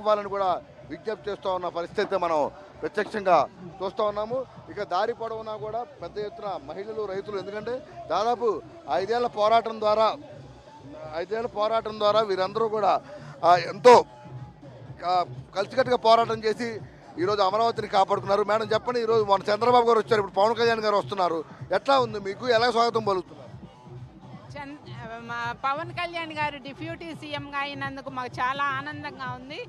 ఇవ్వాలని కూడా విజ్ఞప్తి చేస్తూ ఉన్న పరిస్థితి మనం ప్రత్యక్షంగా చూస్తూ ఉన్నాము. ఇక దారి పొడవునా కూడా పెద్ద ఎత్తున మహిళలు, రైతులు, ఎందుకంటే దాదాపు 5 ఏళ్ల పోరాటం ద్వారా వీరందరూ కూడా ఎంతో కలిసికట్టుగా పోరాటం చేసి ఈరోజు అమరావతిని కాపాడుకున్నారు. మేడం చెప్పండి, ఈరోజు మన చంద్రబాబు గారు వచ్చారు, ఇప్పుడు పవన్ కళ్యాణ్ గారు వస్తున్నారు, ఎట్లా ఉంది మీకు? ఎలా స్వాగతం పలుకుతున్నారు? పవన్ కళ్యాణ్ గారు డిప్యూటీ సీఎంగా అయినందుకు మాకు చాలా ఆనందంగా ఉంది.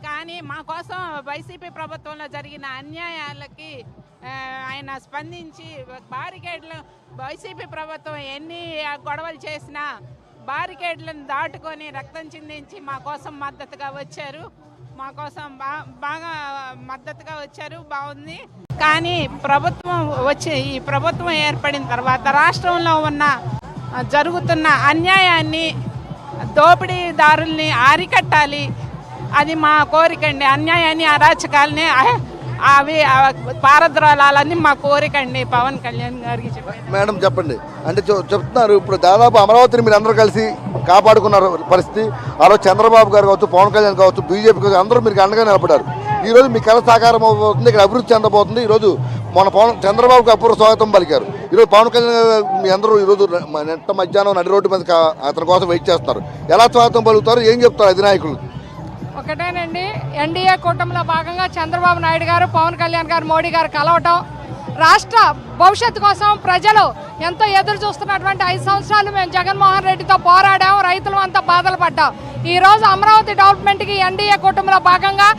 కానీ మా కోసం వైసీపీ ప్రభుత్వంలో జరిగిన అన్యాయాలకి ఆయన స్పందించి బారికేడ్లు, వైసీపీ ప్రభుత్వం ఎన్ని గొడవలు చేసినా బారికేడ్లను దాటుకొని రక్తం చిందించి మా కోసం మద్దతుగా వచ్చారు. మా కోసం బాగా మద్దతుగా వచ్చారు, బాగుంది. కానీ ఈ ప్రభుత్వం ఏర్పడిన తర్వాత రాష్ట్రంలో ఉన్న జరుగుతున్న అన్యాయాన్ని, దోపిడీదారుల్ని అరికట్టాలి. అది మా కోరికండి. అన్యాయాన్ని, అరాచకాలని అవి పారద్రోలాలని మా కోరికండి పవన్ కళ్యాణ్ గారికి చెప్పండి. మేడం చెప్పండి, అంటే చెప్తున్నారు ఇప్పుడు దాదాపు అమరావతిని మీరు అందరూ కలిసి కాపాడుకున్నారు పరిస్థితి. ఆ రోజు చంద్రబాబు గారు కావచ్చు, పవన్ కళ్యాణ్ కావచ్చు, బీజేపీ కావచ్చు, అందరూ మీరు అండగా నిలబడ్డారు. ఈరోజు మీ కళ సాకారం అవుతుంది, ఇక్కడ అభివృద్ధి చెందబోతుంది. ఈరోజు మన చంద్రబాబుకి అపూర్వ స్వాగతం పలికారు. ఈరోజు పవన్ కళ్యాణ్ మీ అందరూ ఈరోజు నెట్ట మధ్యాహ్నం నడి రోడ్డు మీద అతని కోసం వెయిట్ చేస్తున్నారు. ఎలా స్వాగతం పలుకుతారు, ఏం చెప్తారు అధినాయకులు? ఒకటేనండి, ఎన్డీఏ కూటమిలో భాగంగా చంద్రబాబు నాయుడు గారు, పవన్ కళ్యాణ్ గారు, మోడీ గారు కలవటం, రాష్ట్ర భవిష్యత్తు కోసం ప్రజలు ఎంతో ఎదురు చూస్తున్నటువంటి 5 సంవత్సరాలు మేము జగన్మోహన్ రెడ్డితో పోరాడాం, రైతులు అంతా బాధలు పడ్డాం. ఈరోజు అమరావతి డెవలప్మెంట్కి ఎన్డీఏ కూటమిలో భాగంగా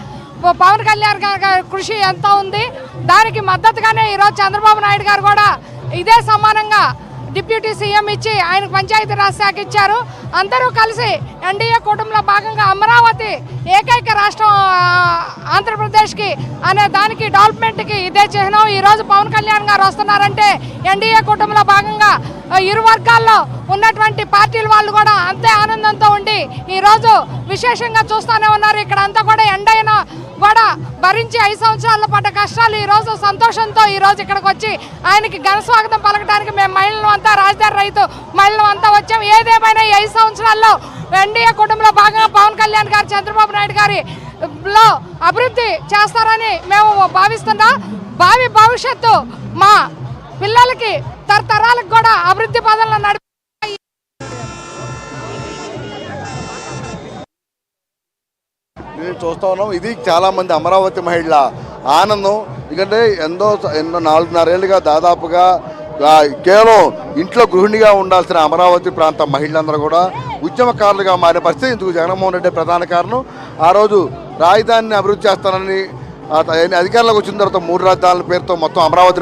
పవన్ కళ్యాణ్ గారి కృషి ఎంతో ఉంది. దానికి మద్దతుగానే ఈరోజు చంద్రబాబు నాయుడు గారు కూడా ఇదే సమానంగా డిప్యూటీ సీఎం ఇచ్చి ఆయనకు పంచాయతీరాజ్ శాఖ ఇచ్చారు. అందరూ కలిసి ఎన్డీఏ కూటమిలో భాగంగా అమరావతి ఏకైక రాష్ట్రం ఆంధ్రప్రదేశ్కి అనే దానికి డెవలప్మెంట్కి ఇదే చిహ్నం. ఈరోజు పవన్ కళ్యాణ్ గారు వస్తున్నారంటే ఎన్డీఏ కూటమిలో భాగంగా ఇరు వర్గాల్లో ఉన్నటువంటి పార్టీల వాళ్ళు కూడా అంతే ఆనందంతో ఉండి ఈరోజు విశేషంగా చూస్తూనే ఉన్నారు. ఇక్కడ అంతా కూడా ఎండైనా కూడా భరించి 5 సంవత్సరాల్లో పడ్డ కష్టాలు ఈరోజు సంతోషంతో ఈరోజు ఇక్కడికి వచ్చి ఆయనకి ఘన స్వాగతం పలకడానికి మేము మహిళలు అంతా, రాజధాని రైతు మహిళలు అంతా వచ్చాం. ఏదేమైనా ఈ 5 సంవత్సరాల్లో ఎన్డీఏ కుటుంబంలో భాగంగా పవన్ కళ్యాణ్ గారు, చంద్రబాబు నాయుడు గారిలో అభివృద్ధి చేస్తారని మేము భావిస్తున్నాం. భావి భవిష్యత్తు మా పిల్లలకి తరతరాలకు కూడా అభివృద్ధి పదంలో నడిపి చూస్తూ ఉన్నాం. ఇది చాలామంది అమరావతి మహిళల ఆనందం. ఎందుకంటే ఎన్నో 4.5 ఏళ్ళుగా దాదాపుగా కేవలం ఇంట్లో గృహిణిగా ఉండాల్సిన అమరావతి ప్రాంత మహిళలందరూ కూడా ఉద్యమకారులుగా మారిన పరిస్థితి. ఇందుకు జగన్మోహన్ రెడ్డి ప్రధాన కారణం. ఆ రోజు రాజధానిని అభివృద్ధి చేస్తానని అధికారంలోకి వచ్చిన తర్వాత 3 రాజధానుల పేరుతో మొత్తం అమరావతి